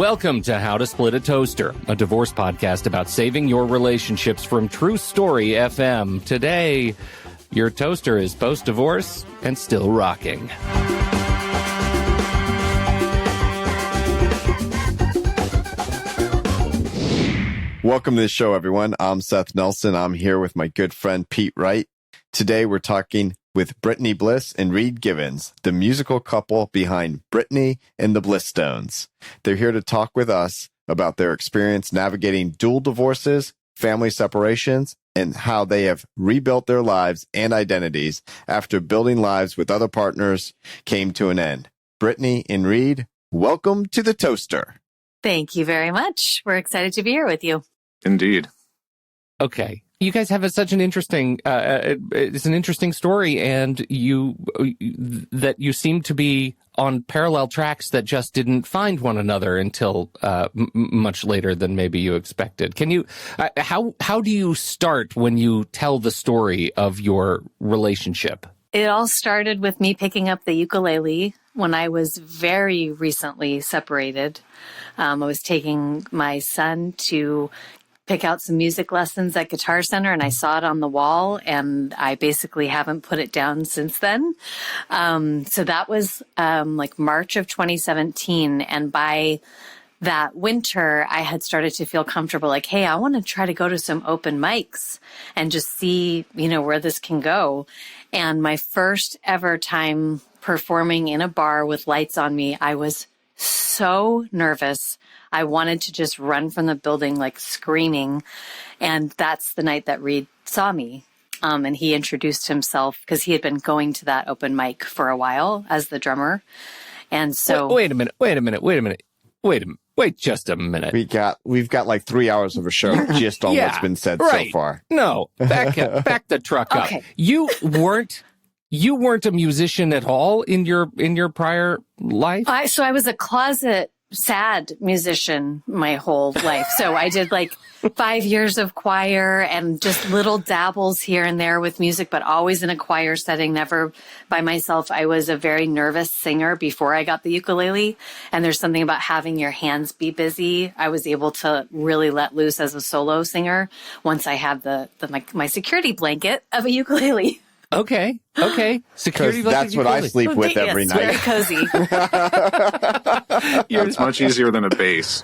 Welcome to How to Split a Toaster, a divorce podcast about saving your relationships from True Story FM. Today, your toaster is post-divorce and still rocking. Welcome to the show, everyone. I'm Seth Nelson. I'm here with my good friend, Pete Wright. Today, we're talking with Brittany Bliss and Reid, the musical couple behind Brittany and the Blisstones. They're here to talk with us about their experience navigating dual divorces, family separations, and how they have rebuilt their lives and identities after building lives with other partners came to an end. Brittany and Reid, welcome to the Toaster. Thank you very much. We're excited to be here with you. Indeed. Okay. You guys have such an interesting, it's an interesting story, and you seem to be on parallel tracks that just didn't find one another until much later than maybe you expected. Can you, how do you start when you tell the story of your relationship? It all started with me picking up the ukulele when I was very recently separated. I was taking my son to pick out some music lessons at Guitar Center, and I saw it on the wall, and I basically haven't put it down since then. So that was like March of 2017, and by that winter, I had started to feel comfortable, like, hey, I want to try to go to some open mics and just see, where this can go. And my first ever time performing in a bar with lights on me, I was so nervous. I wanted to just run from the building, like screaming. And that's the night that Reid saw me. And he introduced himself because he had been going to that open mic for a while as the drummer. And so wait just a minute. We've got like 3 hours of a show just on what's been said so far. No, back the truck up. Okay. You weren't a musician at all in your prior life? So I was a closet sad musician my whole life. So I did like 5 years of choir and just little dabbles here and there with music, but always in a choir setting, never by myself. I was a very nervous singer before I got the ukulele. And there's something about having your hands be busy. I was able to really let loose as a solo singer once I had my security blanket of a ukulele. Okay. Security. That's what I sleep with every night. Very cozy. It's much easier than a bass.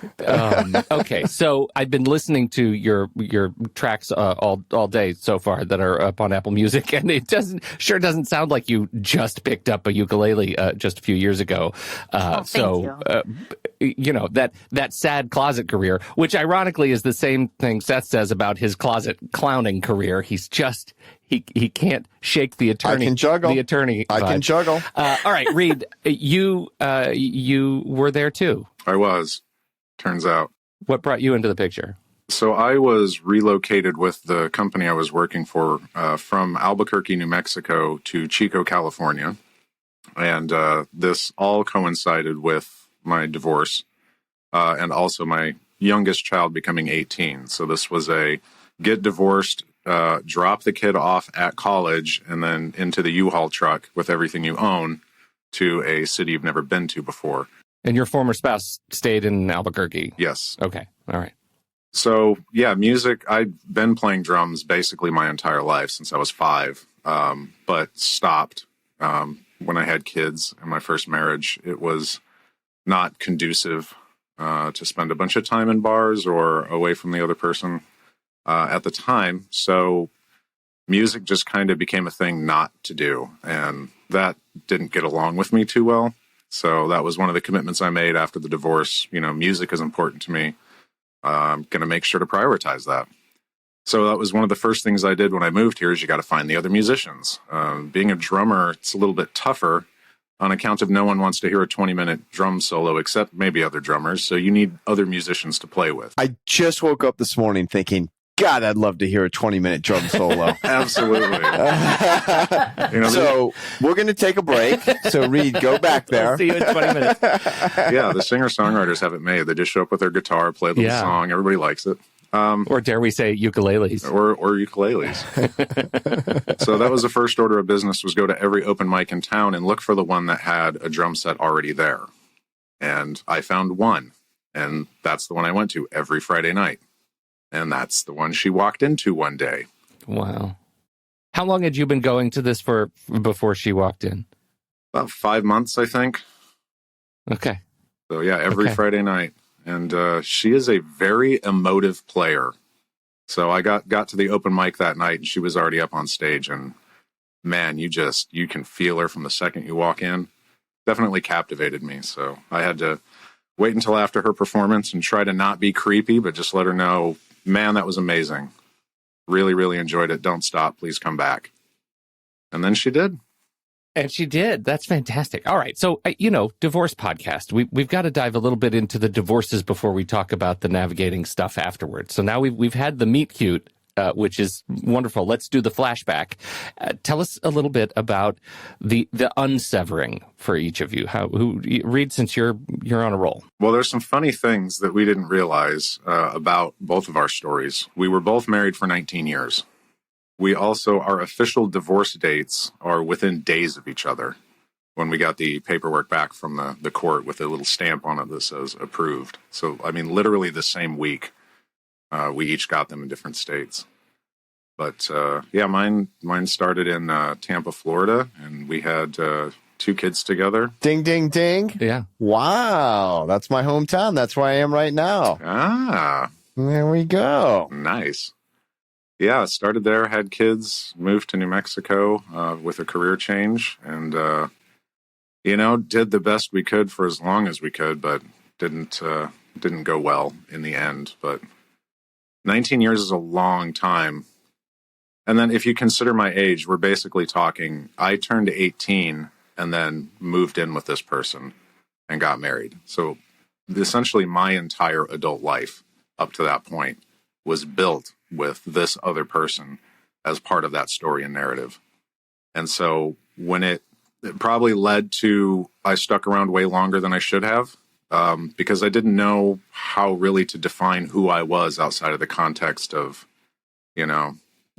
Okay, so I've been listening to your tracks all day so far that are up on Apple Music, and it doesn't sound like you just picked up a ukulele just a few years ago. Thank you. That sad closet career, which ironically is the same thing Seth says about his closet clowning career. He's just he can't shake the attorney. I can juggle. The attorney. I can juggle. All right, Reid, you were there too. I was. Turns out. What brought you into the picture? So I was relocated with the company I was working for from Albuquerque, New Mexico to Chico, California. And this all coincided with my divorce and also my youngest child becoming 18. So this was a get divorced, drop the kid off at college, and then into the U-Haul truck with everything you own to a city you've never been to before. And your former spouse stayed in Albuquerque? Yes. Okay. All right. So, yeah, music, I've been playing drums basically my entire life since I was 5, but stopped when I had kids in my first marriage. It was not conducive to spend a bunch of time in bars or away from the other person at the time. So music just kind of became a thing not to do. And that didn't get along with me too well. So that was one of the commitments I made after the divorce. Music is important to me. I'm going to make sure to prioritize that. So that was one of the first things I did when I moved here is you got to find the other musicians. Being a drummer, it's a little bit tougher on account of no one wants to hear a 20-minute drum solo except maybe other drummers. So you need other musicians to play with. I just woke up this morning thinking, God, I'd love to hear a 20-minute drum solo. Absolutely. So we're going to take a break. So Reid, go back there. I'll see you in 20 minutes. Yeah, the singer-songwriters have it made. They just show up with their guitar, play the song. Everybody likes it. Or dare we say ukuleles. Or ukuleles. So that was the first order of business, was go to every open mic in town and look for the one that had a drum set already there. And I found one. And that's the one I went to every Friday night. And that's the one she walked into one day. Wow. How long had you been going to this for before she walked in? About 5 months, I think. Okay. So yeah, every Friday night. And she is a very emotive player. So I got to the open mic that night and she was already up on stage, and man, you can feel her from the second you walk in. Definitely captivated me. So I had to wait until after her performance and try to not be creepy, but just let her know, man, that was amazing. Really, really enjoyed it. Don't stop. Please come back. And then she did. And she did. That's fantastic. All right. So, divorce podcast. We've got to dive a little bit into the divorces before we talk about the navigating stuff afterwards. So now we've had the meet cute, which is wonderful. Let's do the flashback. Tell us a little bit about the unsevering for each of you. Reid, since you're on a roll. Well, there's some funny things that we didn't realize about both of our stories. We were both married for 19 years. We also, our official divorce dates are within days of each other when we got the paperwork back from the court with a little stamp on it that says approved. So, I mean, literally the same week, we each got them in different states. But, mine started in Tampa, Florida, and we had 2 kids together. Ding, ding, ding. Yeah. Wow. That's my hometown. That's where I am right now. Ah. There we go. Nice. Yeah, started there, had kids, moved to New Mexico with a career change, and, did the best we could for as long as we could, but didn't go well in the end. But 19 years is a long time. And then if you consider my age, we're basically talking, I turned 18 and then moved in with this person and got married. So essentially my entire adult life up to that point was built with this other person as part of that story and narrative. And so when it probably led to, I stuck around way longer than I should have, because I didn't know how really to define who I was outside of the context of,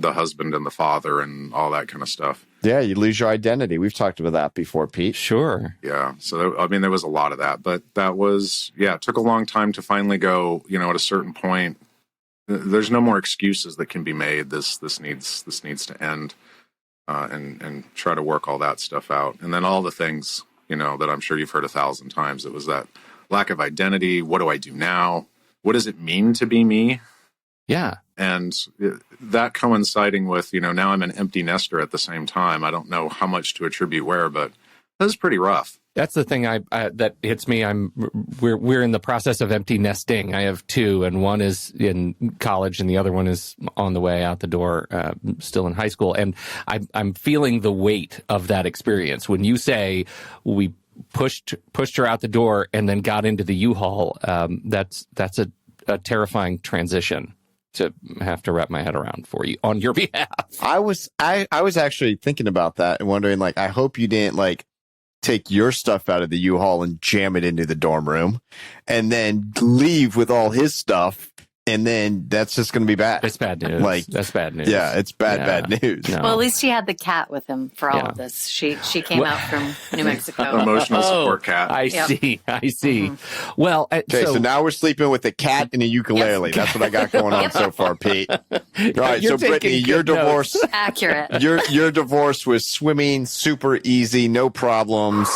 the husband and the father and all that kind of stuff. Yeah, you lose your identity. We've talked about that before, Pete. Sure. Yeah. So, there was a lot of that, but that was, it took a long time to finally go, at a certain point, there's no more excuses that can be made. This needs to end, and try to work all that stuff out. And then all the things, that I'm sure you've heard 1,000 times. It was that lack of identity. What do I do now? What does it mean to be me? Yeah. And that coinciding with, now I'm an empty nester at the same time. I don't know how much to attribute where, but that was pretty rough. That's the thing that hits me. We're in the process of empty nesting. I have 2, and one is in college, and the other one is on the way out the door, still in high school. And I'm feeling the weight of that experience. When you say we pushed her out the door and then got into the U-Haul, that's a terrifying transition to have to wrap my head around for you on your behalf. I was actually thinking about that and wondering, I hope you didn't take your stuff out of the U-Haul and jam it into the dorm room and then leave with all his stuff. And then that's just going to be bad. It's bad news. That's bad news. Yeah, it's bad news. No. Well, at least she had the cat with him for all of this. She came out from New Mexico. Emotional support cat. I see. Mm-hmm. Well, okay, so now we're sleeping with a cat and a ukulele. Yep. That's what I got going on so far, Pete. All right, so Brittany, your divorce. Accurate. Your divorce was swimming, super easy, no problems.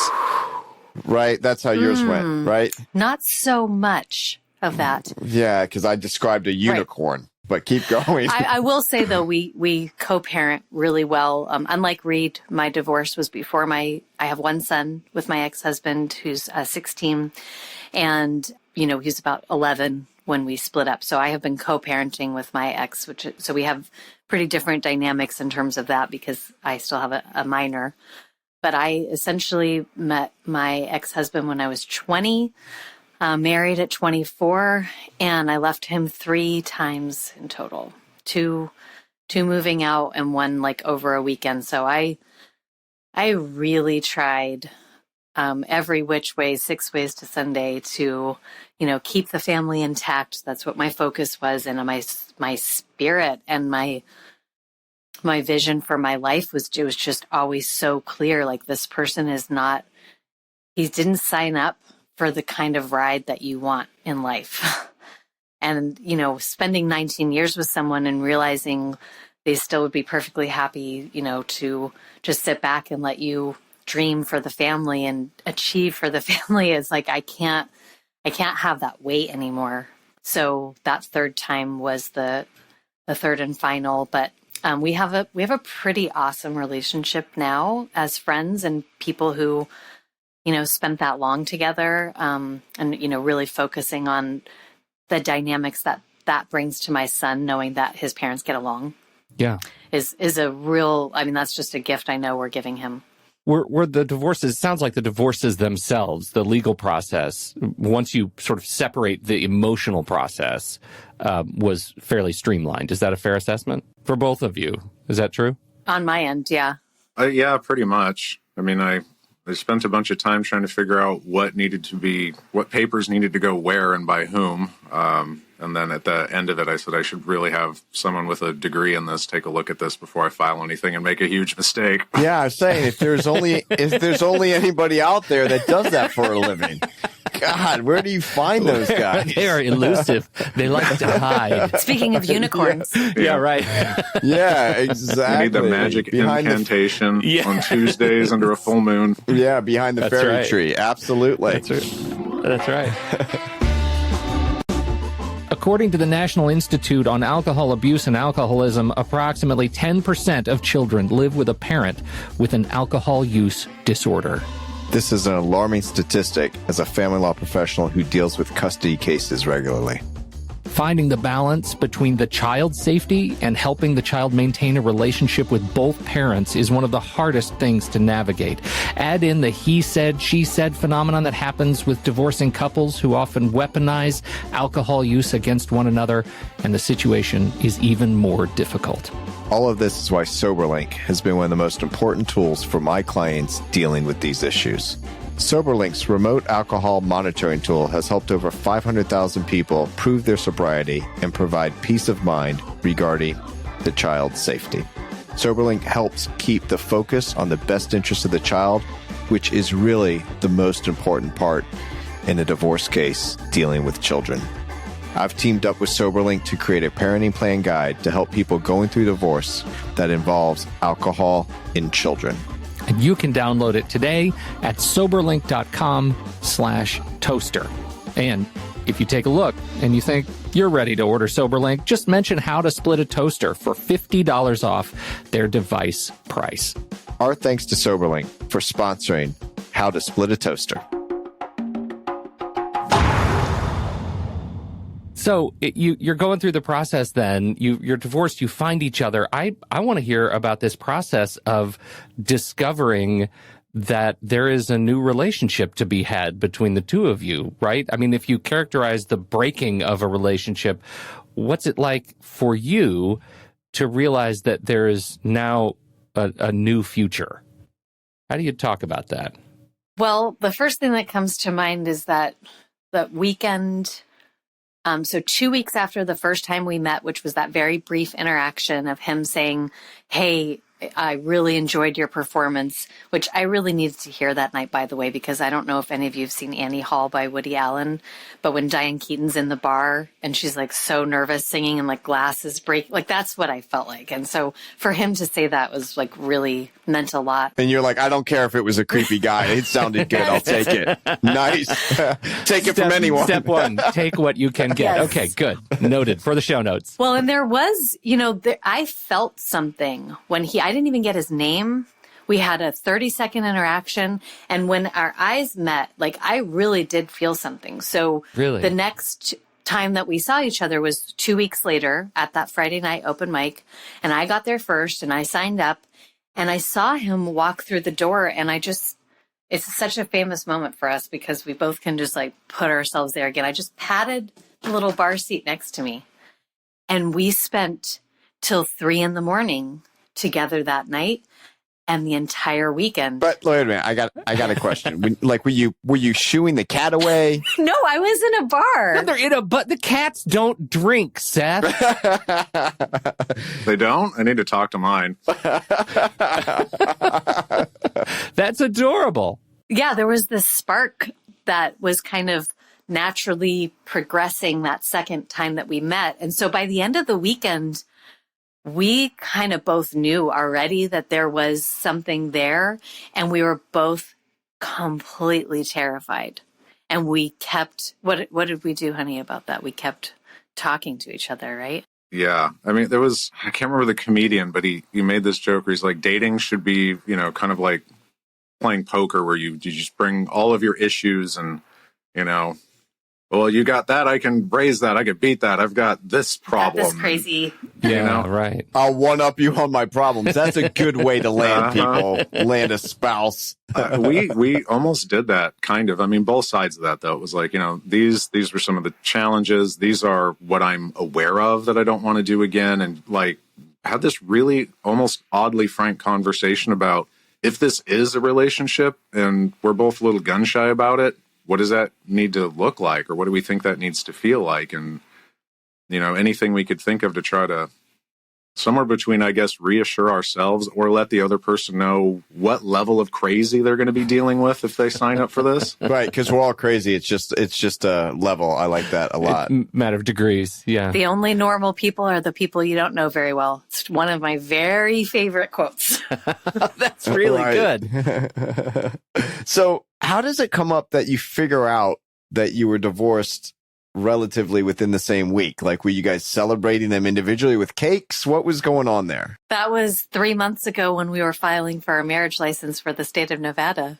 Right? That's how yours went, right? Not so much of that. Yeah, because I described a unicorn, but keep going. I will say, though, we co-parent really well. Unlike Reid, my divorce was before I have one son with my ex-husband who's 16, and, he's about 11 when we split up. So I have been co-parenting with my ex, so we have pretty different dynamics in terms of that because I still have a minor. But I essentially met my ex-husband when I was 20, married at 24, and I left him 3 times in total, two moving out and one over a weekend. So I really tried every which way, 6 ways to Sunday to, keep the family intact. That's what my focus was. And my spirit and my vision for my life was just always so clear. This person is not, he didn't sign up for the kind of ride that you want in life. And, spending 19 years with someone and realizing they still would be perfectly happy, to just sit back and let you dream for the family and achieve for the family is like, I can't have that weight anymore. So that third time was the third and final, but we have a pretty awesome relationship now as friends and people who, spent that long together, and, really focusing on the dynamics that brings to my son, knowing that his parents get along. Yeah. Is a real, that's just a gift I know we're giving him. Were the divorces, sounds like the divorces themselves, the legal process, once you sort of separate the emotional process, was fairly streamlined. Is that a fair assessment for both of you? Is that true? On my end, yeah. Yeah, pretty much. I spent a bunch of time trying to figure out what papers needed to go where and by whom. And then at the end of it, I said I should really have someone with a degree in this take a look at this before I file anything and make a huge mistake. Yeah, I was saying if there's only anybody out there that does that for a living. God, where do you find those guys? They are elusive. They like to hide. Speaking of unicorns. Yeah, right. Yeah, exactly. You need the magic incantation on Tuesdays under a full moon. Yeah, behind the fairy tree. Absolutely. That's right. According to the National Institute on Alcohol Abuse and Alcoholism, approximately 10% of children live with a parent with an alcohol use disorder. This is an alarming statistic as a family law professional who deals with custody cases regularly. Finding the balance between the child's safety and helping the child maintain a relationship with both parents is one of the hardest things to navigate. Add in the he said, she said phenomenon that happens with divorcing couples who often weaponize alcohol use against one another, and the situation is even more difficult. All of this is why SoberLink has been one of the most important tools for my clients dealing with these issues. SoberLink's remote alcohol monitoring tool has helped over 500,000 people prove their sobriety and provide peace of mind regarding the child's safety. SoberLink helps keep the focus on the best interest of the child, which is really the most important part in a divorce case dealing with children. I've teamed up with SoberLink to create a parenting plan guide to help people going through divorce that involves alcohol in children. And you can download it today at soberlink.com/toaster. And if you take a look and you think you're ready to order SoberLink, just mention how to split a toaster for $50 off their device price. Our thanks to SoberLink for sponsoring How to Split a Toaster. So you're going through the process then, you're divorced, you find each other. I want to hear about this process of discovering that there is a new relationship to be had between the two of you, right? I mean, if you characterize the breaking of a relationship, what's it like for you to realize that there is now a new future? How do you talk about that? Well, the first thing that comes to mind is that weekend. So 2 weeks after the first time we met, which was that very brief interaction of him saying, "Hey, I really enjoyed your performance," which I really needed to hear that night, by the way, because I don't know if any of you have seen Annie Hall by Woody Allen, but when Diane Keaton's in the bar and she's like so nervous singing and like glasses break, like that's what I felt like. And so for him to say that was like really meant a lot. And you're like, I don't care if it was a creepy guy. It sounded good. I'll take it. Nice. Take it from anyone. Step one, take what you can get. Yes. Okay, good. Noted for the show notes. Well, and there was, I felt something when I didn't even get his name. We had a 30-second interaction. And when our eyes met, like I really did feel something. So really? The next time that we saw each other was 2 weeks later at that Friday night open mic. And I got there first and I signed up and I saw him walk through the door. And it's such a famous moment for us because we both can just like put ourselves there again. I just patted the little bar seat next to me. And we spent till 3 a.m. together that night and the entire weekend. But wait a minute, I got a question. Were you shooing the cat away? No, I was in a bar. No, they're in a but the cats don't drink, Seth. They don't? I need to talk to mine. That's adorable. Yeah, there was this spark that was kind of naturally progressing that second time that we met. And so by the end of the weekend, we kind of both knew already that there was something there, and we were both completely terrified. And we kept, what did we do, honey, about that? We kept talking to each other, right? Yeah. I mean, I can't remember the comedian, but he made this joke where he's like, dating should be, kind of like playing poker, where you just bring all of your issues and, well, you got that, I can raise that, I can beat that, I've got this problem. That's crazy. Yeah, right. I'll one up you on my problems. That's a good way to land people, land a spouse. We almost did that, kind of. I mean, both sides of that, though. It was like, these were some of the challenges. These are what I'm aware of that I don't want to do again. And like, had this really almost oddly frank conversation about, if this is a relationship and we're both a little gun shy about it, what does that need to look like? Or what do we think that needs to feel like? And, anything we could think of to try to, somewhere between, I guess, reassure ourselves or let the other person know what level of crazy they're going to be dealing with if they sign up for this. Right, because we're all crazy. It's just a level. I like that a lot. Matter of degrees, yeah. The only normal people are the people you don't know very well. It's one of my very favorite quotes. That's really good. So how does it come up that you figure out that you were divorced relatively within the same week? Like, were you guys celebrating them individually with cakes? What was going on there? That was 3 months ago when we were filing for our marriage license for the state of Nevada.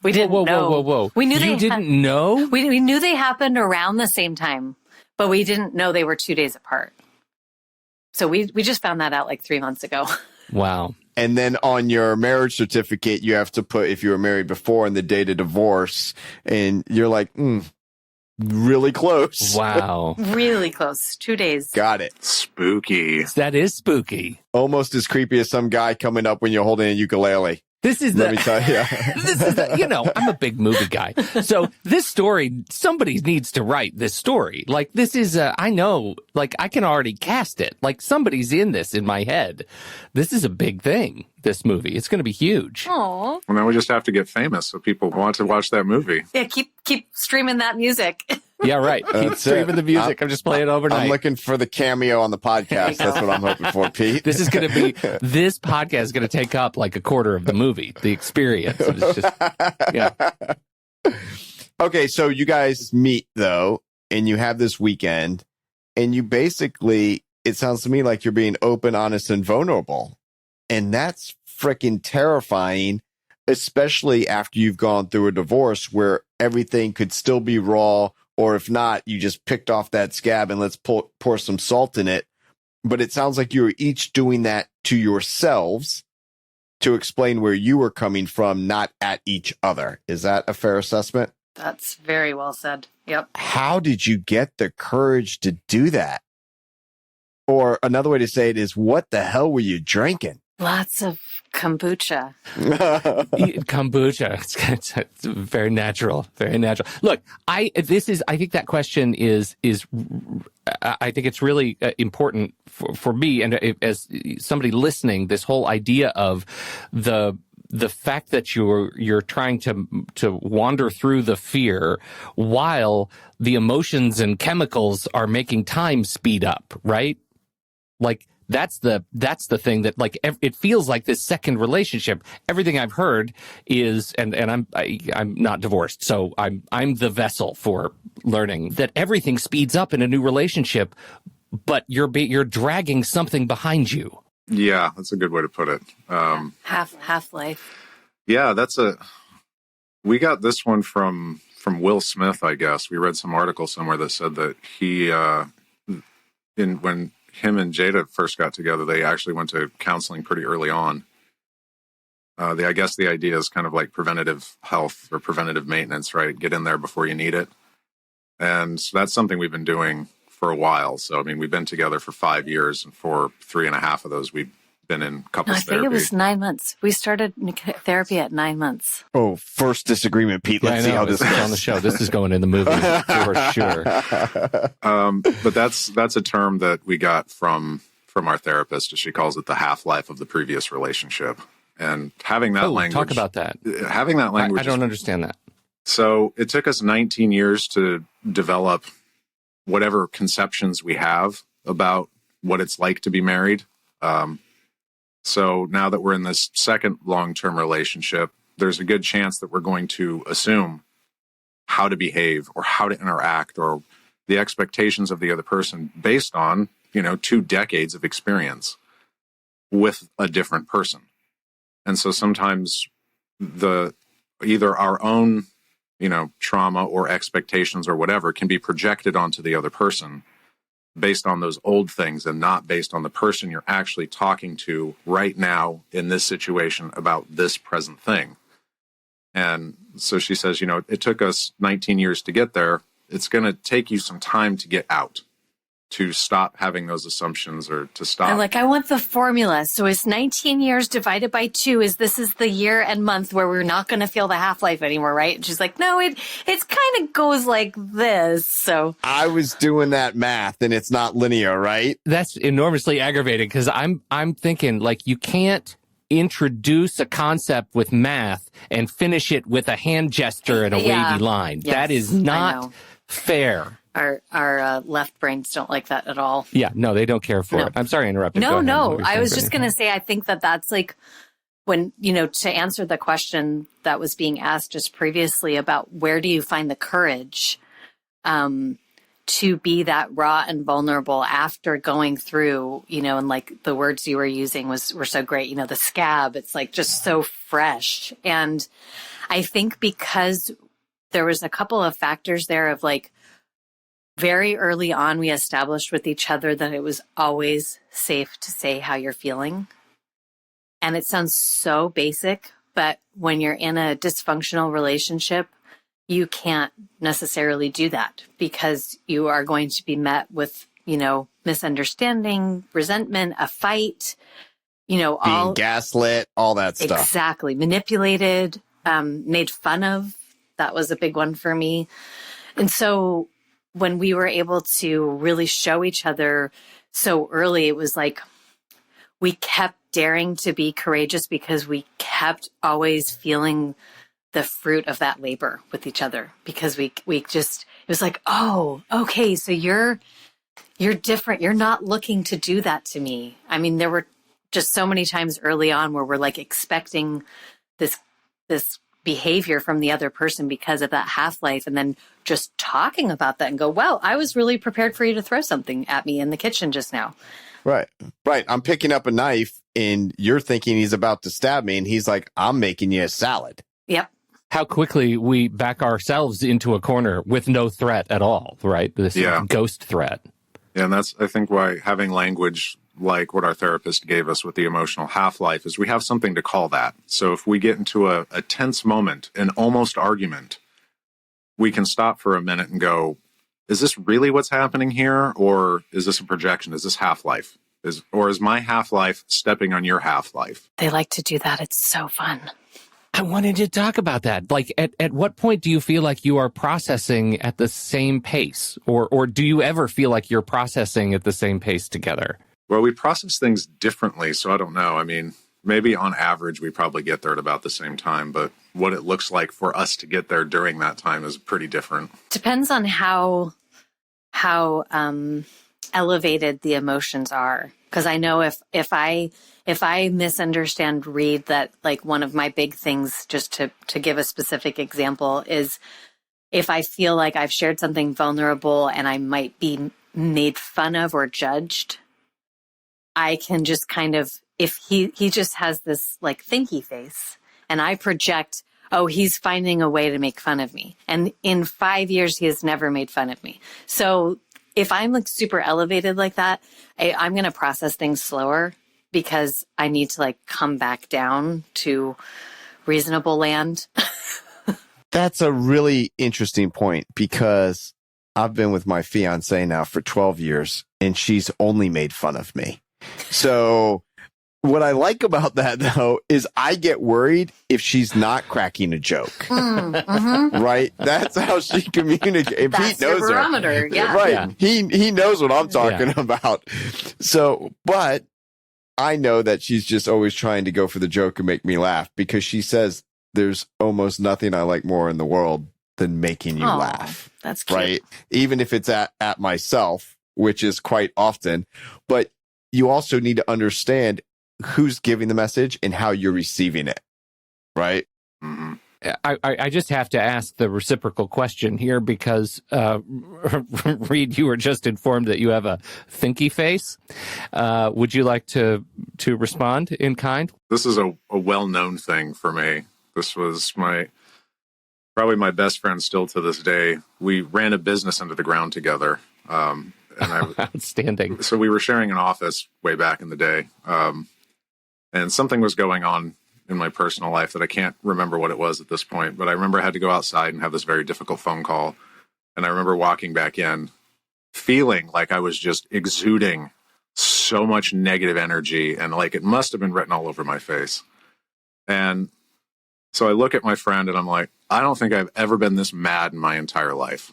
We didn't know. Whoa. We knew you didn't know? We knew they happened around the same time, but we didn't know they were 2 days apart. So we just found that out like 3 months ago. Wow. And then on your marriage certificate, you have to put if you were married before and the date of divorce, and you're like, really close. Wow. Really close. 2 days. Got it. Spooky. That is spooky. Almost as creepy as some guy coming up when you're holding a ukulele. This is Let me tell you. This is I'm a big movie guy. So this story, somebody needs to write this story. Like, this is, I know, like, I can already cast it. Like, somebody's in this in my head. This is a big thing, this movie. It's going to be huge. Aw. Well, now we just have to get famous so people want to watch that movie. Yeah, keep streaming that music. Yeah, right. Keep That's streaming it. the music. I'm just playing it overnight. I'm looking for the cameo on the podcast. That's what I'm hoping for, Pete. This podcast is going to take up like a quarter of the movie, the experience. It's just, yeah. Okay, so you guys meet, though, and you have this weekend, and you basically, it sounds to me like you're being open, honest, and vulnerable. And that's freaking terrifying, especially after you've gone through a divorce where everything could still be raw, or if not, you just picked off that scab and let's pour some salt in it. But it sounds like you were each doing that to yourselves to explain where you were coming from, not at each other. Is that a fair assessment? That's very well said. Yep. How did you get the courage to do that? Or another way to say it is, what the hell were you drinking? Lots of kombucha. Kombucha. It's very natural. Very natural. Look, I think that question is I think it's really important for me, and as somebody listening, this whole idea of the fact that you're trying to wander through the fear while the emotions and chemicals are making time speed up, right? Like, that's the thing that, like, it feels like this second relationship. Everything I've heard is, and I'm not divorced, so I'm the vessel for learning that everything speeds up in a new relationship, but you're dragging something behind you. Yeah, that's a good way to put it. Half-life. Yeah, we got this one from Will Smith, I guess. We read some article somewhere that said that he, when him and Jada first got together, they actually went to counseling pretty early on. I guess the idea is kind of like preventative health or preventative maintenance, right? Get in there before you need it. And so that's something we've been doing for a while. So, I mean, we've been together for 5 years, and for 3.5 of those, we've been in couples therapy. I think it was 9 months. We started therapy at 9 months. Oh, first disagreement, Pete. Let's see how this goes on the show. This is going in the movie for sure. But that's a term that we got from our therapist. She calls it the half-life of the previous relationship. And having that language. Talk about that. Having that language. I don't understand that. So it took us 19 years to develop whatever conceptions we have about what it's like to be married. So now that we're in this second long-term relationship, there's a good chance that we're going to assume how to behave or how to interact or the expectations of the other person based on, 2 decades of experience with a different person. And so sometimes either our own, trauma or expectations or whatever can be projected onto the other person based on those old things and not based on the person you're actually talking to right now in this situation about this present thing. And so she says, it took us 19 years to get there. It's going to take you some time to get out, to stop having those assumptions or to stop. I'm like, I want the formula. So it's 19 years divided by 2 this is the year and month where we're not going to feel the half-life anymore, right? And she's like, no, it's kind of goes like this. So I was doing that math and it's not linear, right? That's enormously aggravating because I'm thinking like you can't introduce a concept with math and finish it with a hand gesture and a wavy line. Yes, that is not fair. Our left brains don't like that at all. Yeah, no, they don't care for it. I'm sorry I interrupted. No. I was just going to say, I think that's like when, to answer the question that was being asked just previously about where do you find the courage to be that raw and vulnerable after going through, and like the words you were using were so great, the scab, it's like just so fresh. And I think because there was a couple of factors there of like, very early on, we established with each other that it was always safe to say how you're feeling. And it sounds so basic, but when you're in a dysfunctional relationship, you can't necessarily do that because you are going to be met with, misunderstanding, resentment, a fight, being gaslit, all that stuff. Exactly. Manipulated, made fun of. That was a big one for me. And so when we were able to really show each other so early, it was like we kept daring to be courageous because we kept always feeling the fruit of that labor with each other because we just, it was like, oh, okay, so you're different. You're not looking to do that to me. I mean, there were just so many times early on where we're like expecting this behavior from the other person because of that half-life, and then just talking about that and go, well, I was really prepared for you to throw something at me in the kitchen just now. Right. I'm picking up a knife and you're thinking he's about to stab me and he's like, I'm making you a salad. Yep. How quickly we back ourselves into a corner with no threat at all, right? This ghost threat. Yeah, and that's, I think, why having language like what our therapist gave us with the emotional half-life is we have something to call that. So if we get into a tense moment, an almost argument, we can stop for a minute and go, is this really what's happening here? Or is this a projection? Is this half-life? Or is my half-life stepping on your half-life? They like to do that. It's so fun. I wanted to talk about that. Like, at what point do you feel like you are processing at the same pace? Or do you ever feel like you're processing at the same pace together? Well, we process things differently, so I don't know. I mean, maybe on average, we probably get there at about the same time, but what it looks like for us to get there during that time is pretty different. Depends on how elevated the emotions are. Because I know if I misunderstand Reid, that like one of my big things, just to give a specific example, is if I feel like I've shared something vulnerable and I might be made fun of or judged, I can just kind of, if he just has this like thinky face and I project, oh, he's finding a way to make fun of me. And in 5 years, he has never made fun of me. So if I'm like super elevated like that, I'm going to process things slower because I need to like come back down to reasonable land. That's a really interesting point because I've been with my fiance now for 12 years and she's only made fun of me. So what I like about that, though, is I get worried if she's not cracking a joke. Mm-hmm. Right? That's how she communicates. That's Pete knows your barometer. her. Yeah. Right. Yeah. He knows what I'm talking about. So, but I know that she's just always trying to go for the joke and make me laugh because she says there's almost nothing I like more in the world than making you laugh. That's cute. Right? Even if it's at myself, which is quite often, but you also need to understand who's giving the message and how you're receiving it. Right? Mm-hmm. I just have to ask the reciprocal question here because, Reid, you were just informed that you have a thinky face. Would you like to respond in kind? This is a well-known thing for me. This was probably my best friend still to this day. We ran a business into the ground together. Outstanding. So we were sharing an office way back in the day. And something was going on in my personal life that I can't remember what it was at this point, but I remember I had to go outside and have this very difficult phone call. And I remember walking back in, feeling like I was just exuding so much negative energy, and like it must have been written all over my face. And so I look at my friend and I'm like, I don't think I've ever been this mad in my entire life.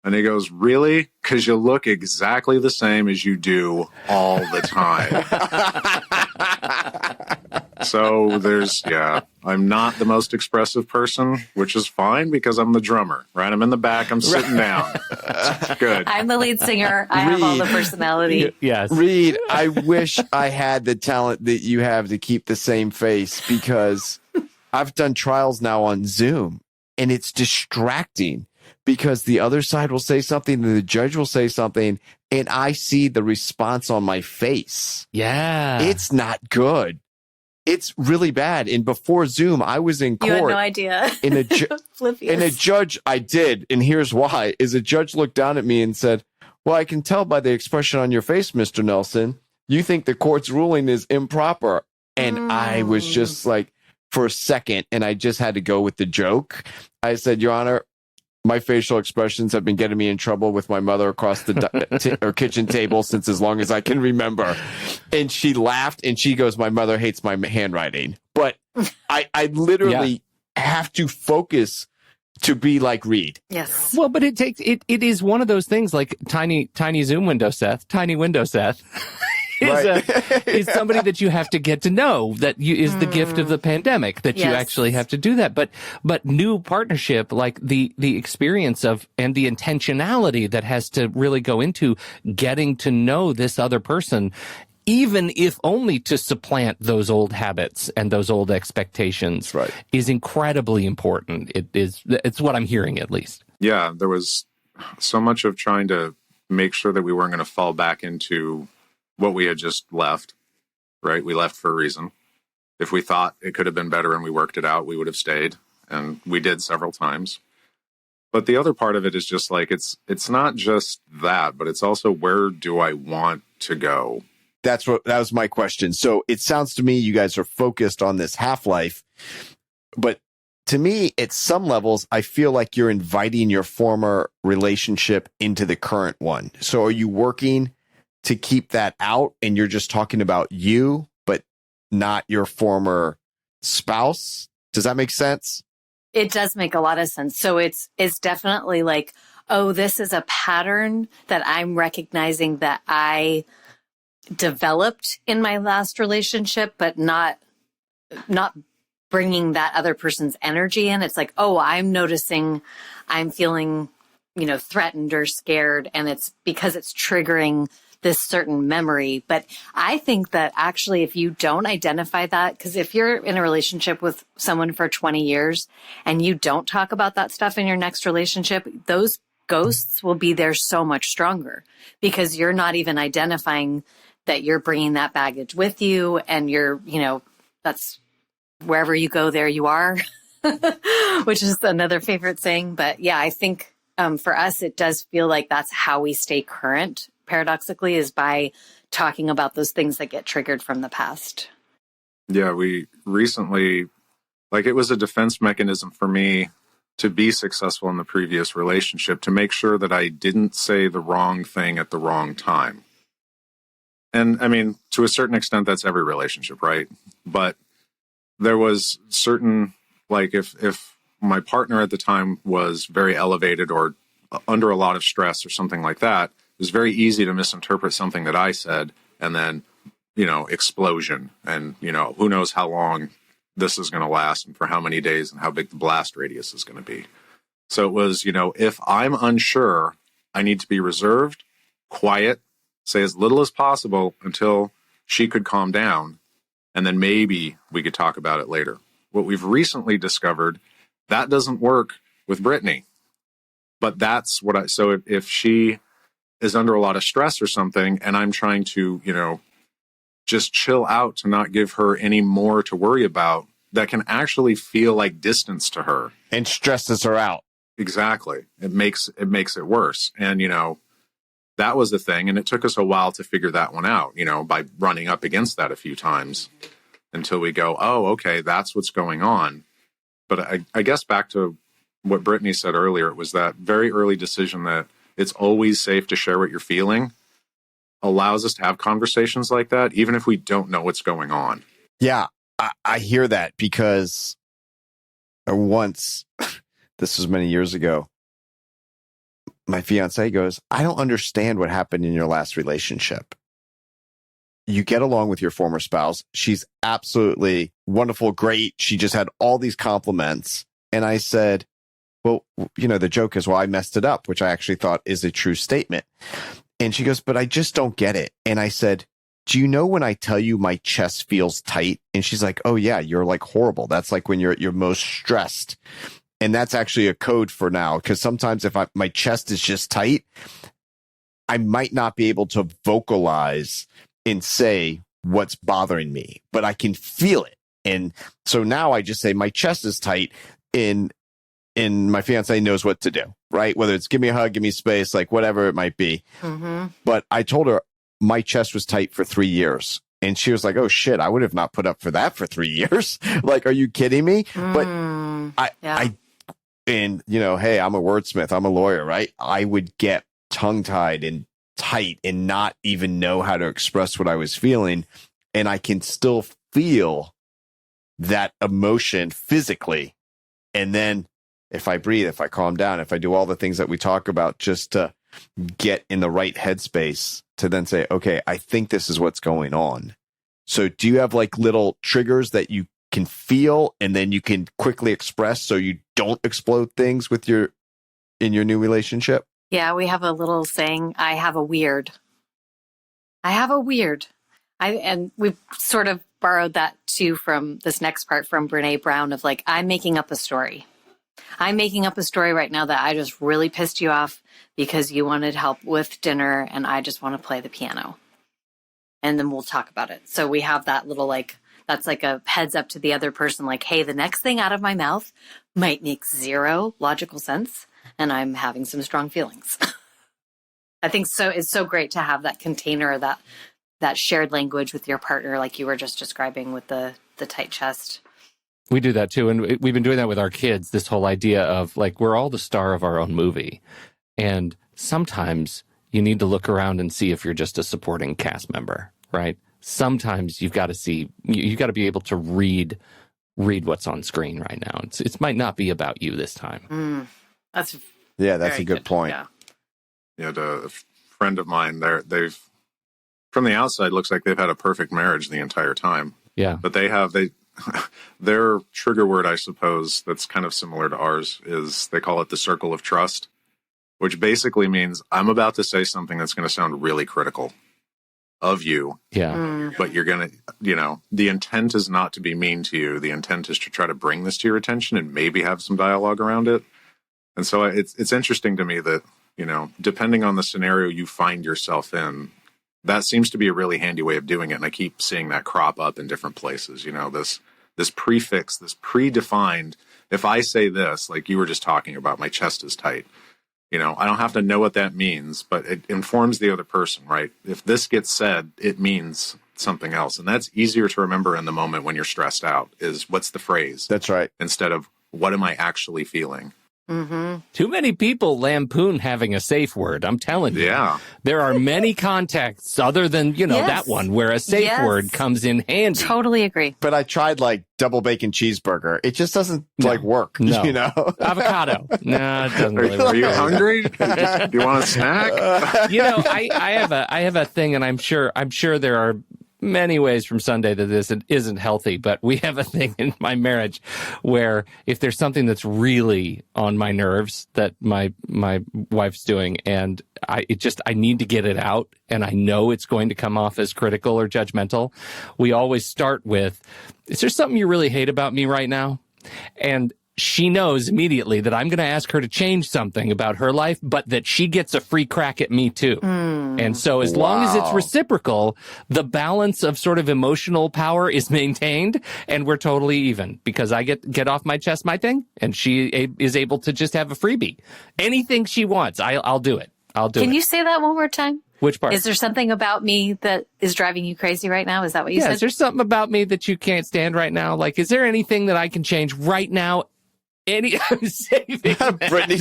And he goes, really? Because you look exactly the same as you do all the time. So I'm not the most expressive person, which is fine because I'm the drummer, right? I'm in the back, I'm sitting down. Good. I'm the lead singer. I have all the personality. Yes. Reid, I wish I had the talent that you have to keep the same face, because I've done trials now on Zoom and it's distracting because the other side will say something and the judge will say something and I see the response on my face. Yeah. It's not good. It's really bad. And before Zoom, I was in court. You had no idea. And a judge, I did. And here's why, is a judge looked down at me and said, well, I can tell by the expression on your face, Mr. Nelson, you think the court's ruling is improper. And I was just like, for a second, and I just had to go with the joke. I said, Your Honor, my facial expressions have been getting me in trouble with my mother across the kitchen table since as long as I can remember. And she laughed and she goes, my mother hates my handwriting. But I literally have to focus to be like Reid. Yes. Well, but it is one of those things like tiny Zoom window, Seth, tiny window, Seth. Is somebody that you have to get to know, that is the gift of the pandemic, that you actually have to do that. But new partnership, like the experience of and the intentionality that has to really go into getting to know this other person, even if only to supplant those old habits and those old expectations, is incredibly important. It's what I'm hearing, at least. Yeah, there was so much of trying to make sure that we weren't going to fall back into what we had just left, right? We left for a reason. If we thought it could have been better and we worked it out, we would have stayed. And we did several times. But the other part of it is just like, it's not just that, but it's also, where do I want to go? That was my question. So it sounds to me, you guys are focused on this half-life, but to me, at some levels, I feel like you're inviting your former relationship into the current one. So are you working to keep that out and you're just talking about you, but not your former spouse? Does that make sense? It does make a lot of sense. So it's definitely like, oh, this is a pattern that I'm recognizing that I developed in my last relationship, but not bringing that other person's energy in. It's like, oh, I'm noticing I'm feeling, threatened or scared. And it's because it's triggering this certain memory. But I think that actually, if you don't identify that, because if you're in a relationship with someone for 20 years and you don't talk about that stuff in your next relationship, those ghosts will be there so much stronger because you're not even identifying that you're bringing that baggage with you. And you're, that's wherever you go, there you are, which is another favorite saying. But yeah, I think for us, it does feel like that's how we stay current, paradoxically, is by talking about those things that get triggered from the past. Yeah, we recently, it was a defense mechanism for me to be successful in the previous relationship, to make sure that I didn't say the wrong thing at the wrong time. And I mean, to a certain extent, that's every relationship, right? But there was certain, if my partner at the time was very elevated or under a lot of stress or something like that, it was very easy to misinterpret something that I said and then, explosion. And, who knows how long this is going to last and for how many days and how big the blast radius is going to be. So it was, if I'm unsure, I need to be reserved, quiet, say as little as possible until she could calm down, and then maybe we could talk about it later. What we've recently discovered, that doesn't work with Brittany. But that's what so if she is under a lot of stress or something, and I'm trying to, just chill out to not give her any more to worry about, that can actually feel like distance to her. And stresses her out. Exactly. It makes it worse. And, that was the thing. And it took us a while to figure that one out, by running up against that a few times until we go, oh, okay, that's what's going on. But I guess back to what Brittany said earlier, it was that very early decision that it's always safe to share what you're feeling allows us to have conversations like that, even if we don't know what's going on. Yeah, I hear that because once, this was many years ago, my fiance goes, I don't understand what happened in your last relationship. You get along with your former spouse. She's absolutely wonderful, great. She just had all these compliments. And I said, well, the joke is, well, I messed it up, which I actually thought is a true statement. And she goes, but I just don't get it. And I said, do you know when I tell you my chest feels tight? And she's like, oh yeah, you're like horrible. That's like when you're at your most stressed. And that's actually a code for now. Because sometimes if my chest is just tight, I might not be able to vocalize and say what's bothering me, but I can feel it. And so now I just say my chest is tight, and my fiance knows what to do, right? Whether it's give me a hug, give me space, like whatever it might be. Mm-hmm. But I told her my chest was tight for 3 years. And she was like, oh shit, I would have not put up for that for 3 years. Like, are you kidding me? But hey, I'm a wordsmith. I'm a lawyer, right? I would get tongue tied and tight and not even know how to express what I was feeling. And I can still feel that emotion physically. And then if I breathe, if I calm down, if I do all the things that we talk about just to get in the right headspace to then say, okay, I think this is what's going on. So do you have like little triggers that you can feel and then you can quickly express so you don't explode things in your new relationship? Yeah, we have a little saying, I have a weird. And we've sort of borrowed that too from this next part from Brene Brown of like, I'm making up a story. I'm making up a story right now that I just really pissed you off because you wanted help with dinner and I just want to play the piano. And then we'll talk about it. So we have that little that's like a heads up to the other person, like, hey, the next thing out of my mouth might make zero logical sense and I'm having some strong feelings. I think so. It's so great to have that container, that shared language with your partner, like you were just describing with the tight chest. We do that too. And we've been doing that with our kids, this whole idea of like, we're all the star of our own movie. And sometimes you need to look around and see if you're just a supporting cast member, right? Sometimes you've got to be able to read what's on screen right now. It might not be about you this time. That's a good point. Yeah, a friend of mine, they've from the outside looks like they've had a perfect marriage the entire time. Yeah, but their trigger word, I suppose, that's kind of similar to ours, is they call it the circle of trust, which basically means I'm about to say something that's going to sound really critical of you. Yeah. But you're going to, the intent is not to be mean to you. The intent is to try to bring this to your attention and maybe have some dialogue around it. And so it's interesting to me that, depending on the scenario you find yourself in, that seems to be a really handy way of doing it. And I keep seeing that crop up in different places, this prefix, this predefined, if I say this, like you were just talking about, my chest is tight, I don't have to know what that means, but it informs the other person, right? If this gets said, it means something else. And that's easier to remember in the moment when you're stressed out, is what's the phrase? That's right. Instead of what am I actually feeling? Mm-hmm. Too many people lampoon having a safe word. I'm telling you. Yeah. There are many contexts other than, Yes. that one where a safe Yes. word comes in handy. Totally agree. But I tried like double bacon cheeseburger. It just doesn't work. No. Avocado. No, it doesn't really work. Are you hungry? Do you want a snack? I have a thing, and I'm sure there are many ways from Sunday that this isn't healthy, but we have a thing in my marriage where if there's something that's really on my nerves that my wife's doing, and I need to get it out, and I know it's going to come off as critical or judgmental, we always start with, is there something you really hate about me right now? And she knows immediately that I'm going to ask her to change something about her life, but that she gets a free crack at me too. And so as long as it's reciprocal, the balance of sort of emotional power is maintained, and we're totally even, because I get off my chest my thing, and she is able to just have a freebie. Anything she wants, I'll do it. Can you say that one more time? Which part? Is there something about me that is driving you crazy right now? Is that what you said? Is there something about me that you can't stand right now? Like, is there anything that I can change right now? Brittany's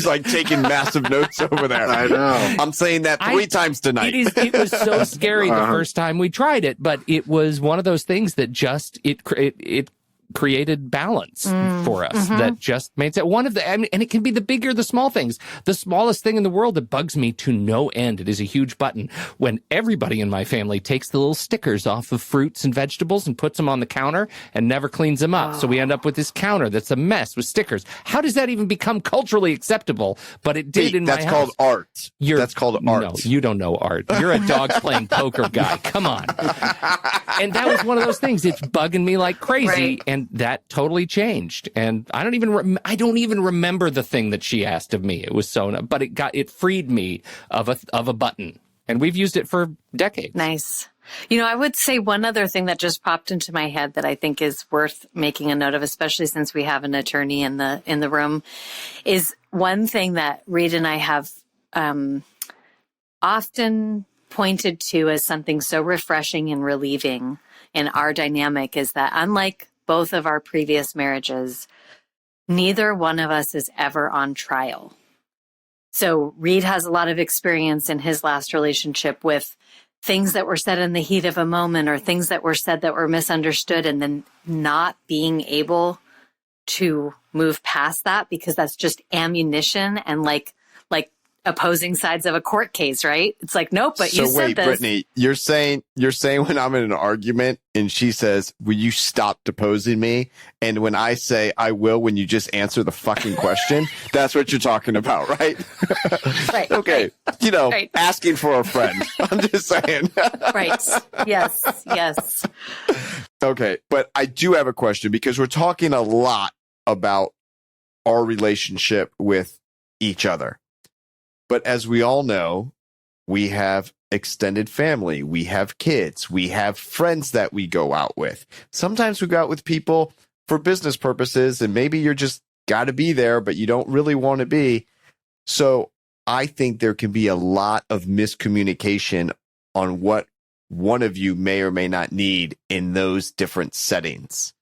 like taking massive notes over there. I know. I'm saying that 3 times tonight. It was so scary the first time we tried it, but it was one of those things that just it created balance for us that just made it one of the, and it can be the big or the small things. The smallest thing in the world that bugs me to no end, it is a huge button, when everybody in my family takes the little stickers off of fruits and vegetables and puts them on the counter and never cleans them up. So we end up with this counter that's a mess with stickers. How does that even become culturally acceptable? But it did in my house. That's called art. That's called art. No, you don't know art. You're a dogs playing poker guy. Come on. And that was one of those things. It's bugging me like crazy. Right. And that totally changed. And I don't even remember the thing that she asked of me. It was but it freed me of a button. And we've used it for decades. Nice. You know, I would say one other thing that just popped into my head that I think is worth making a note of, especially since we have an attorney in the room, is one thing that Reid and I have often pointed to as something so refreshing and relieving in our dynamic is that, unlike both of our previous marriages, neither one of us is ever on trial. So Reid has a lot of experience in his last relationship with things that were said in the heat of a moment, or things that were said that were misunderstood, and then not being able to move past that because that's just ammunition and like opposing sides of a court case, right? It's like, nope, but you said this. So wait, Brittany, you're saying when I'm in an argument and she says, will you stop deposing me? And when I say I will, when you just answer the fucking question, that's what you're talking about, right? Right. Okay. Right. Asking for a friend. I'm just saying. Right. Yes. Okay. But I do have a question, because we're talking a lot about our relationship with each other. But as we all know, we have extended family, we have kids, we have friends that we go out with. Sometimes we go out with people for business purposes, and maybe you're just got to be there, but you don't really want to be. So I think there can be a lot of miscommunication on what one of you may or may not need in those different settings.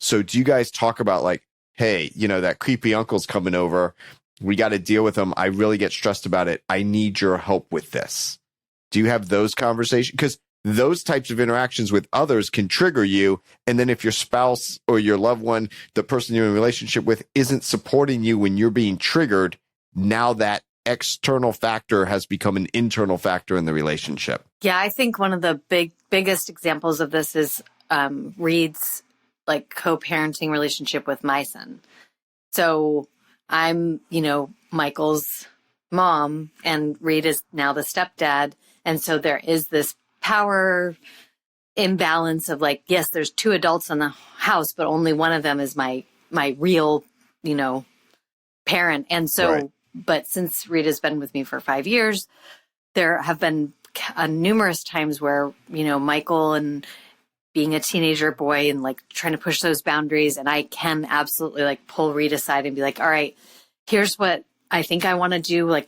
So do you guys talk about like, hey, that creepy uncle's coming over, we got to deal with them. I really get stressed about it. I need your help with this. Do you have those conversations? Because those types of interactions with others can trigger you. And then if your spouse or your loved one, the person you're in a relationship with, isn't supporting you when you're being triggered, now that external factor has become an internal factor in the relationship. Yeah, I think one of the biggest examples of this is Reid's co-parenting relationship with my son. So I'm, Michael's mom, and Reid is now the stepdad. And so there is this power imbalance of yes, there's 2 adults in the house, but only one of them is my real, parent. And so, right. But since Reid has been with me for 5 years, there have been numerous times where, Michael and being a teenager boy and trying to push those boundaries. And I can absolutely pull Reid aside and be like, all right, here's what I think I want to do,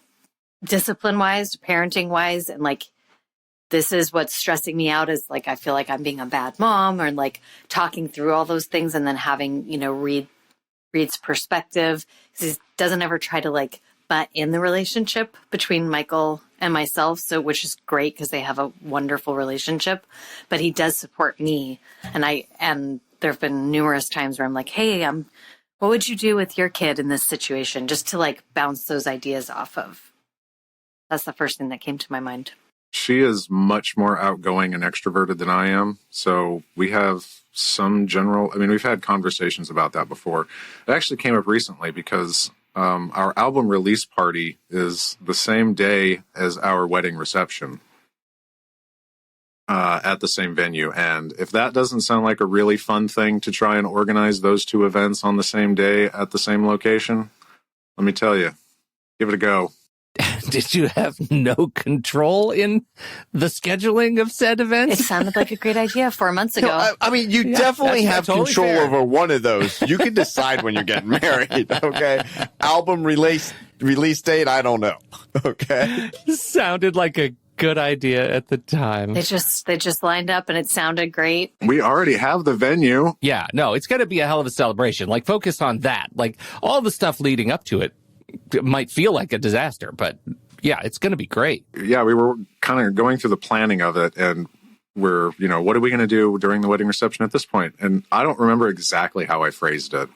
discipline wise, parenting wise. And this is what's stressing me out is I feel like I'm being a bad mom, or talking through all those things and then having, Reid's perspective. He doesn't ever try to butt in the relationship between Michael and myself. So, which is great because they have a wonderful relationship, but he does support me. And there've been numerous times where I'm like, hey, what would you do with your kid in this situation? Just to bounce those ideas off of. That's the first thing that came to my mind. She is much more outgoing and extroverted than I am. So we have we've had conversations about that before. It actually came up recently because our album release party is the same day as our wedding reception at the same venue. And if that doesn't sound like a really fun thing to try and organize those two events on the same day at the same location, let me tell you, give it a go. Did you have no control in the scheduling of said It events? sounded like a great idea 4 months ago. No, I mean, you definitely that's have totally control fair. over one of those. You can decide when you're getting married, okay? Album release date, I don't know, okay? Sounded like a good idea at the time. They just lined up and it sounded great. We already have the venue. Yeah, no, it's going to be a hell of a celebration. Like, focus on that. Like, all the stuff leading up to it might feel like a disaster, but yeah, it's going to be great. Yeah, we were kind of going through the planning of it, and we're, what are we going to do during the wedding reception at this point? And I don't remember exactly how I phrased it.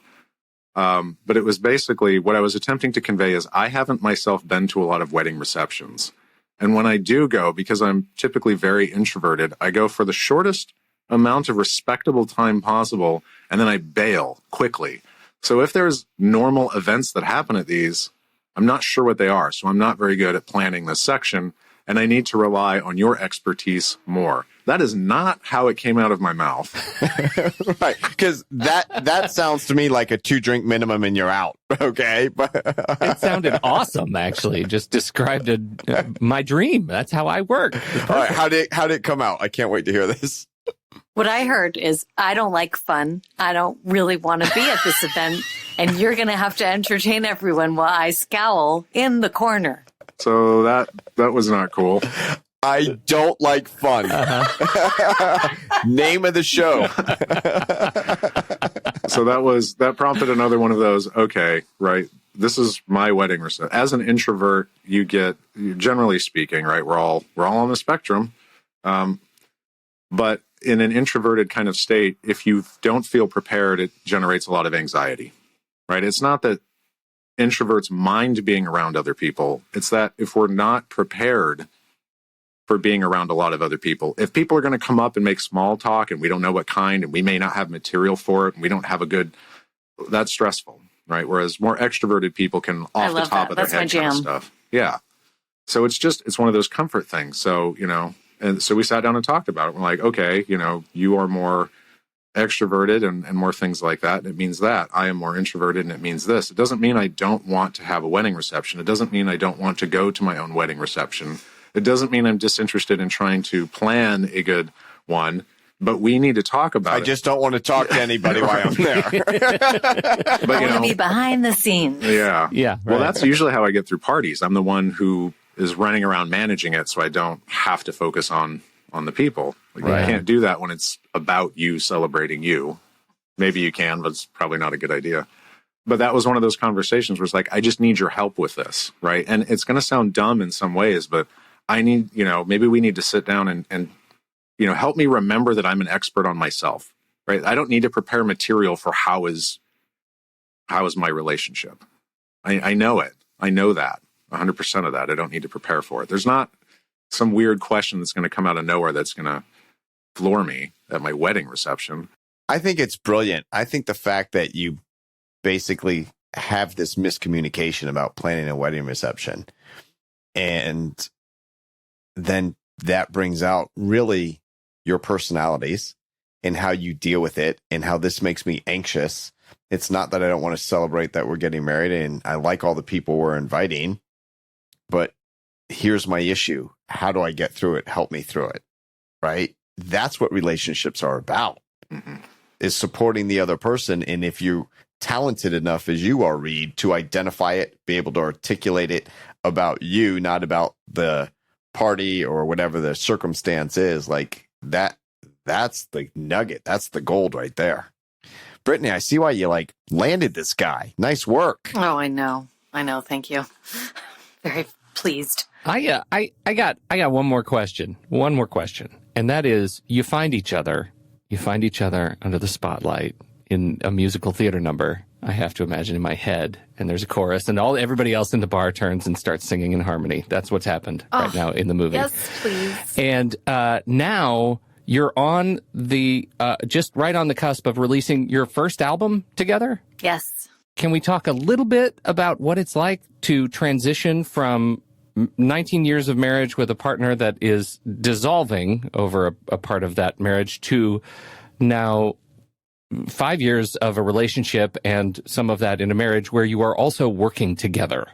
But it was basically what I was attempting to convey is I haven't myself been to a lot of wedding receptions. And when I do go, because I'm typically very introverted, I go for the shortest amount of respectable time possible, and then I bail quickly. So if there's normal events that happen at these, I'm not sure what they are. So I'm not very good at planning this section, and I need to rely on your expertise more. That is not how it came out of my mouth. Right, because that sounds to me like a 2-drink minimum and you're out, okay? It sounded awesome, actually. Just described my dream. That's how I work. All right, how did it come out? I can't wait to hear this. What I heard is, I don't like fun. I don't really want to be at this event. And you're going to have to entertain everyone while I scowl in the corner. So that was not cool. I don't like fun. Name of the show. So that prompted another one of those, okay, right, this is my wedding reception. As an introvert, generally speaking, right, we're all on the spectrum. But in an introverted kind of state, if you don't feel prepared, it generates a lot of anxiety, right? It's not that introverts mind being around other people. It's that if we're not prepared for being around a lot of other people, if people are going to come up and make small talk and we don't know what kind, and we may not have material for it, and we don't have that's stressful, right? Whereas more extroverted people can off the top of their head kind of stuff. Yeah. So it's one of those comfort things. So, and so we sat down and talked about it. We're like, okay, you are more extroverted and more things like that. And it means that I am more introverted, and it means this. It doesn't mean I don't want to have a wedding reception. It doesn't mean I don't want to go to my own wedding reception. It doesn't mean I'm disinterested in trying to plan a good one, but we need to talk about it. I just don't want to talk to anybody while I'm there. But I want to be behind the scenes. Yeah. Yeah. Well, that's usually how I get through parties. I'm the one who is running around managing it, so I don't have to focus on the people. You can't do that when it's about you celebrating you. Maybe you can, but it's probably not a good idea. But that was one of those conversations where it's like, I just need your help with this, right? And it's going to sound dumb in some ways, but I need, maybe we need to sit down and help me remember that I'm an expert on myself, right? I don't need to prepare material for how is my relationship. I know it. I know that 100% of that. I don't need to prepare for it. There's not some weird question that's going to come out of nowhere that's going to floor me at my wedding reception. I think it's brilliant. I think the fact that you basically have this miscommunication about planning a wedding reception, and then that brings out really your personalities and how you deal with it and how this makes me anxious. It's not that I don't want to celebrate that we're getting married and I like all the people we're inviting, but here's my issue. How do I get through it? Help me through it. Right? That's what relationships are about, is supporting the other person. And if you're talented enough as you are, Reid, to identify it, be able to articulate it about you, not about the party or whatever the circumstance is, like that's the nugget. That's the gold right there. Brittany, I see why you landed this guy. Nice work. Oh, I know. Thank you. Very pleased. I got one more question. And that is, you find each other under the spotlight in a musical theater number. I have to imagine, in my head. And there's a chorus, and everybody else in the bar turns and starts singing in harmony. That's what's happened right now in the movie. Yes, please. And now you're on the just right on the cusp of releasing your first album together. Yes. Can we talk a little bit about what it's like to transition from 19 years of marriage with a partner that is dissolving over a part of that marriage to now 5 years of a relationship and some of that in a marriage where you are also working together?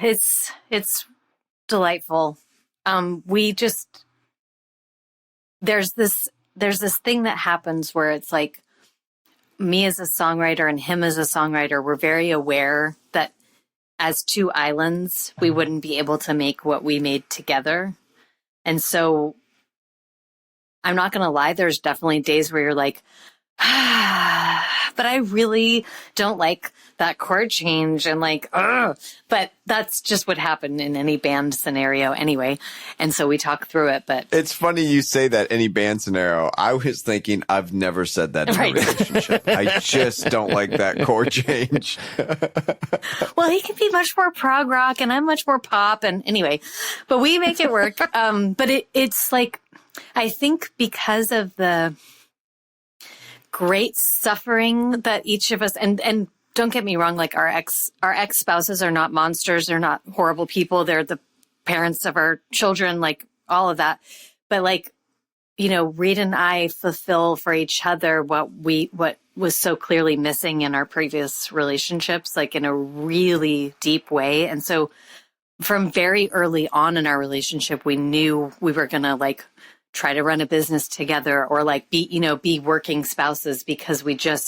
It's delightful. There's this thing that happens where it's like me as a songwriter and him as a songwriter, we're very aware that as two islands, we wouldn't be able to make what we made together. And so I'm not going to lie, there's definitely days where you're like, but I really don't like that chord change and like, but that's just what happened in any band scenario anyway. And so we talk through it, but It's funny you say that, any band scenario. I was thinking, I've never said that in a relationship. I just don't like that chord change. well, he can be much more prog rock and I'm much more pop. And anyway, but we make it work. But it's like, I think because of the great suffering that each of us, and don't get me wrong, like our ex spouses are not monsters. They're not horrible people. They're the parents of our children, like all of that. But like, you know, Reid and I fulfill for each other what was so clearly missing in our previous relationships, like in a really deep way. And so from very early on in our relationship, we knew we were going to like try to run a business together or like be working spouses, because we can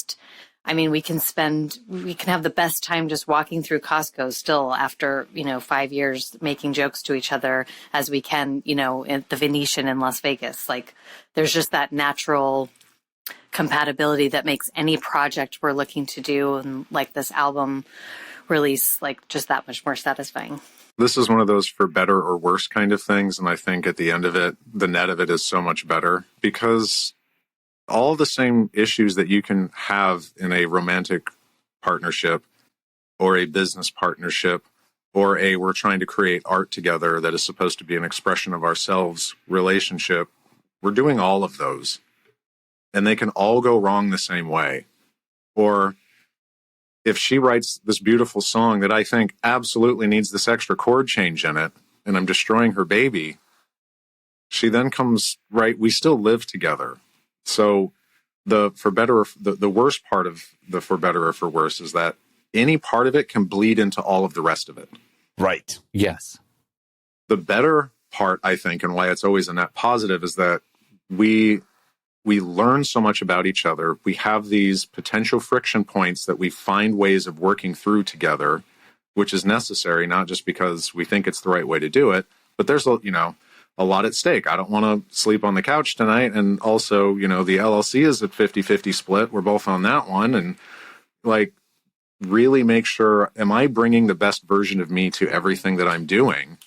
have the best time just walking through Costco still after, 5 years making jokes to each other as we can, at the Venetian in Las Vegas. Like there's just that natural compatibility that makes any project we're looking to do and like this album release, like just that much more satisfying. This is one of those for better or worse kind of things. And I think at the end of it, the net of it is so much better, because all the same issues that you can have in a romantic partnership or a business partnership or we're trying to create art together that is supposed to be an expression of ourselves relationship, we're doing all of those. And they can all go wrong the same way. Or if she writes this beautiful song that I think absolutely needs this extra chord change in it, and I'm destroying her baby, she then comes, right, we still live together. So the worst part of the for better or for worse is that any part of it can bleed into all of the rest of it. Right. Yes. The better part, I think, and why it's always a net positive, is that we learn so much about each other. We have these potential friction points that we find ways of working through together, which is necessary, not just because we think it's the right way to do it, but there's a lot at stake. I don't want to sleep on the couch tonight. And also, the LLC is at 50-50 split. We're both on that one. And like, really make sure, am I bringing the best version of me to everything that I'm doing?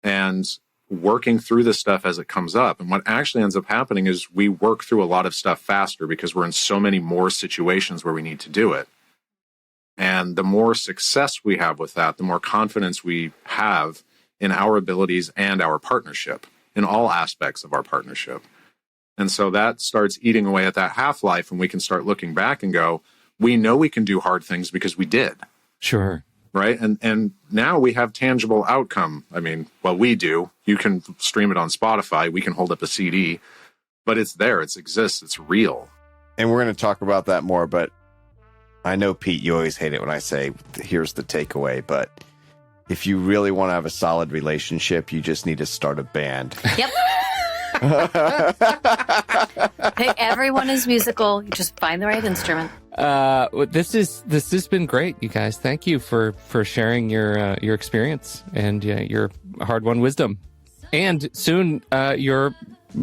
And working through this stuff as it comes up. And what actually ends up happening is we work through a lot of stuff faster because we're in so many more situations where we need to do it. And the more success we have with that, the more confidence we have in our abilities and our partnership, in all aspects of our partnership. And so that starts eating away at that half-life, and we can start looking back and go, we know we can do hard things because we did. Sure. Right. And now we have tangible outcome. I mean, well, we do. You can stream it on Spotify. We can hold up a CD, but it's there. It exists. It's real. And we're going to talk about that more. But I know, Pete, you always hate it when I say, here's the takeaway. But if you really want to have a solid relationship, you just need to start a band. Yep. Hey, everyone is musical. You just find the right instrument. This has been great, you guys. Thank you for sharing your experience and your hard-won wisdom, and soon your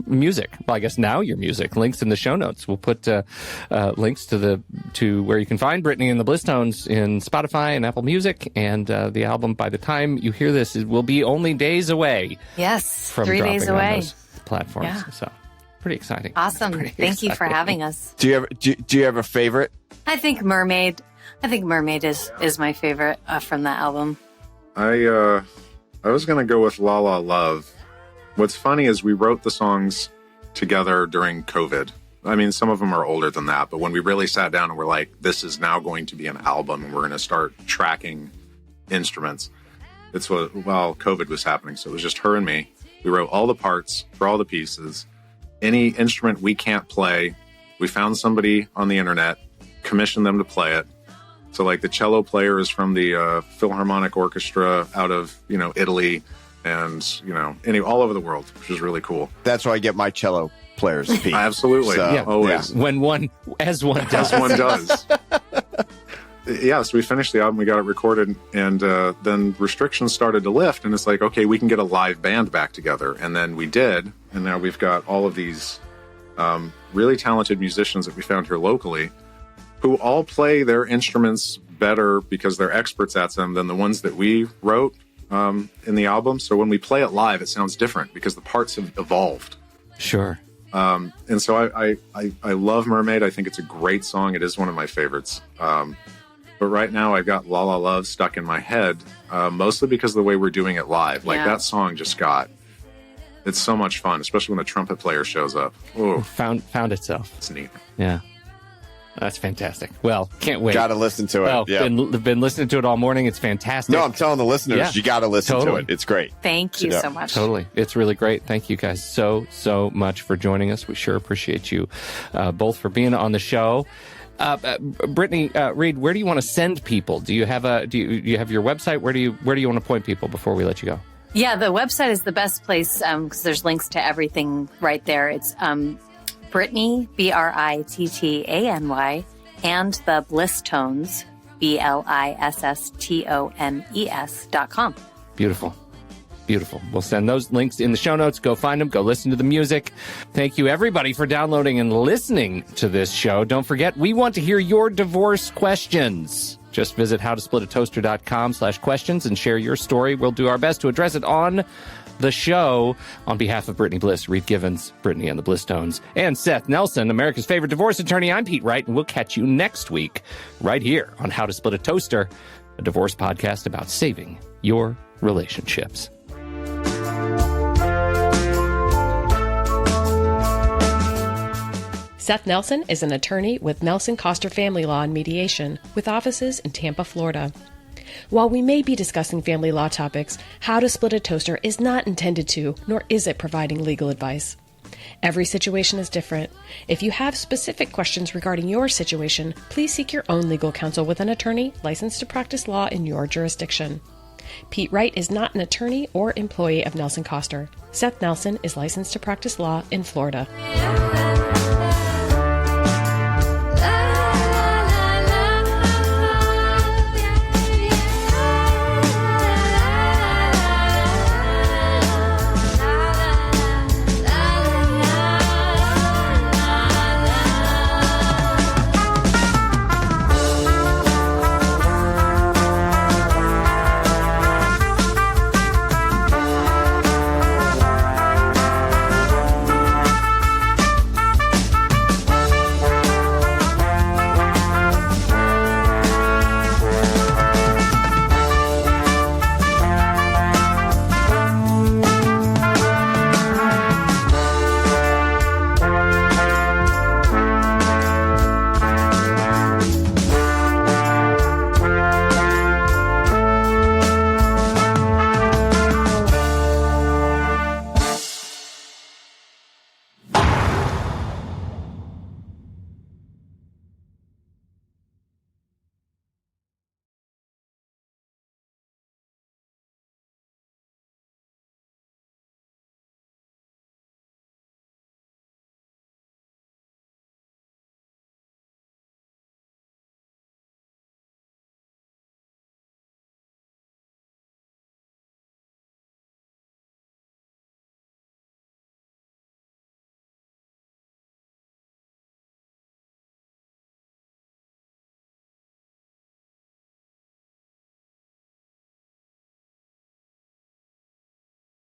music. Well, I guess now your music. Links in the show notes. We'll put links to where you can find Brittany and the Blisstones in Spotify and Apple Music, and the album. By the time you hear this, it will be only days away. Yes, from 3 days away. On those platforms. Yeah. So pretty exciting. Awesome. Thank you for having us. Do you have a favorite? I think Mermaid. I think Mermaid is my favorite from that album. I was going to go with La La Love. What's funny is we wrote the songs together during COVID. I mean, some of them are older than that, but when we really sat down and we're like, this is now going to be an album and we're going to start tracking instruments. It's while COVID was happening. So it was just her and me. We wrote all the parts for all the pieces. Any instrument we can't play, we found somebody on the internet, commissioned them to play it. So like the cello player is from the Philharmonic Orchestra out of, Italy and, all over the world, which is really cool. That's where I get my cello players, Pete. Absolutely. So, always. Yeah. When one does. As one does. Yeah, so we finished the album, we got it recorded, and then restrictions started to lift, and it's like, okay, we can get a live band back together. And then we did, and now we've got all of these really talented musicians that we found here locally who all play their instruments better because they're experts at them than the ones that we wrote in the album. So when we play it live, it sounds different because the parts have evolved. Sure. And so I love Mermaid. I think it's a great song. It is one of my favorites. But right now I've got La La Love stuck in my head, mostly because of the way we're doing it live. Like that song it's so much fun, especially when the trumpet player shows up. Ooh, Found itself. it's neat. Yeah. That's fantastic. Well, can't wait. Got to listen to it. Oh, Yeah. been listening to it all morning. It's fantastic. No, I'm telling the listeners, you got to listen Totally. to it. It's great. Thank you Yeah. so much. Totally. It's really great. Thank you guys so much for joining us. We sure appreciate you both for being on the show. Brittany, Reid, where do you want to send people? Do you have you have your website? Where do you want to point people before we let you go? Yeah, the website is the best place because there's links to everything right there. It's Brittany, Brittany, and the Blisstones, BLISSTONES.com. Beautiful. Beautiful. We'll send those links in the show notes. Go find them. Go listen to the music. Thank you, everybody, for downloading and listening to this show. Don't forget, we want to hear your divorce questions. Just visit howtosplitatoaster.com/questions and share your story. We'll do our best to address it on the show. On behalf of Brittany Bliss, Reid Givens, Brittany and the Blisstones, and Seth Nelson, America's favorite divorce attorney, I'm Pete Wright, and we'll catch you next week right here on How to Split a Toaster, a divorce podcast about saving your relationships. Seth Nelson is an attorney with Nelson Coster Family Law and Mediation, with offices in Tampa, Florida. While we may be discussing family law topics, How to Split a Toaster is not intended to, nor is it providing legal advice. Every situation is different. If you have specific questions regarding your situation, please seek your own legal counsel with an attorney licensed to practice law in your jurisdiction. Pete Wright is not an attorney or employee of Nelson Coster. Seth Nelson is licensed to practice law in Florida.